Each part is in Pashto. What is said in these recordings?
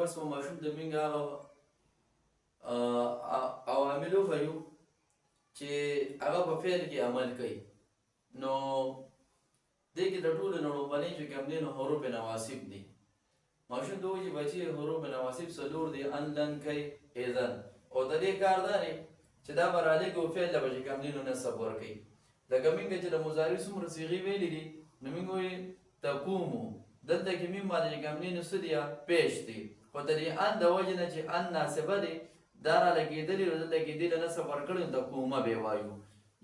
بس به ماشوم د موږ هغه عواملو ښیو چې هغه په فعل کې عمل کوي. نو دې کې د ټولو نه لومړنی چې کوم دی نو حروف نواصب دي. ماشوم ته وایي چې بچي حروف نواصب څلور دي: ان، لن، کی، اذن. او د دې کار دا دی چې دا به رالیږي او فعل ته به چې کوم دی نو نصب ورکوي. لکه موږ چې د مضارع څومره صیغې ویلي دي نو موږ وایي تقومو، دلته کې میم باندې چې کوم دی نو څه دي پیش دي، خو د دې ان د وجې نه چې ان ناصبه دی دا رالګېدلي نو دلته کې دې له نصب ورکړی نو تقومه به وایو.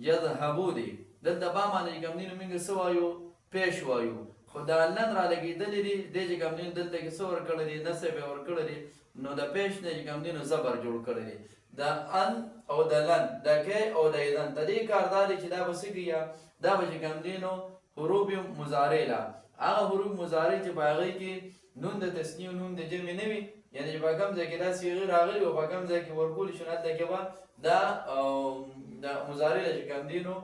یذهبو دی دلته با باندې چې کوم دی نو موږ څه وایو پیش وایو، خو دا لن رالګېدلي دي دې چې کوم دی نو دلته کې څه ورکړی دی نصب یې ورکړی دی نو د پیش نه چې کوم دی نو زبر جوړ کړی دی. د ان او د لن د کی او د اذن د دې کار دا دی چې دا به څه کوي دا به چې کوم دی نو حروف مضارع له هغه حروف مضارع چې په هغې کې نون د تثنیې او نون د جمع نه وي، یعنې چې په کوم ځای کې دا صیغې راغلي او په کوم ځای کې ورکولی شو هلته کې به دا مضارع له چې کوم دی نو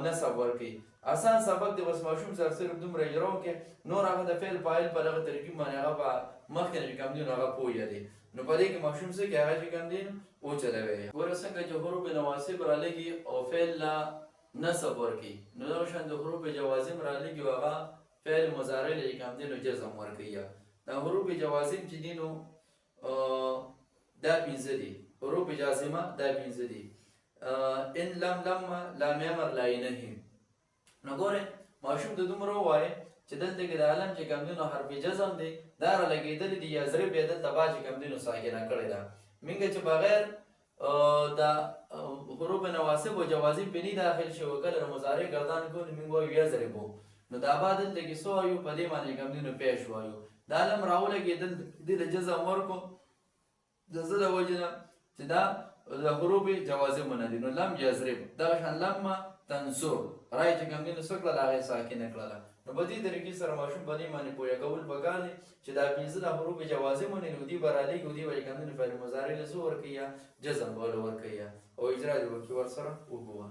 نصب ورکوي. آسان سبق دی، بس ماشوم سره صرف دومره اجرا وکړي، نور هغه د فعل فاعل په دغه ترکیب باندې هغه به مخکې نه چې کوم دی نو هغه پوهه دی. نو په دې کې ماشوم څه کوي هغه چې کوم دی نو وچلوي. ګوره څنګه چې حروف نواصب رالیږي او فعل له نصب ورکوي، نو دغه شان د حروف جوازم رالیږي او هغه فعل مضارع له چې کوم دی نو جزم ورکوي. دا حروف جوازم چې دي نو دا پنځه دي. حروف جازمه دا پنځه دي: ان، لم، لما، لام امر، لا نهي. نو ګورئ ماشوم ته دومره ووایه چې دلته کې د علم چې کوم دی نو حرف جزم دی دا رالګېدلي دي، یضرب یې دلته با چې کوم دی نو ساکنه کړې ده. موږ چې بغیر د حروف نواصب او جوازم پې نه داخل شي او کله د مضارع ګردان کړو نو موږ وایو یضربو. نو دا با دلته کې څه وایو په دې باندې کوم دی نو پیش وایو. دا علم راولګېدل دې له جزم ورکړو د زه د وجې نه چې دا د حروف جوازم نه دي. نو لم یضرب دغه شان لما تنصر رای چې کوم دی نو څه کړله هغې ساکنه کړله. نو په دې طریقې سره ماشوم په دې باندې پوهه کول پکار دی چې دا پنځه د حروف جوازم نه نو دي به رالیږي او دې به چې کوم دی نو فعل مضارع له څه ورکوي جزم به ورکوي او اجرا دې وکړي ورسره وګوره.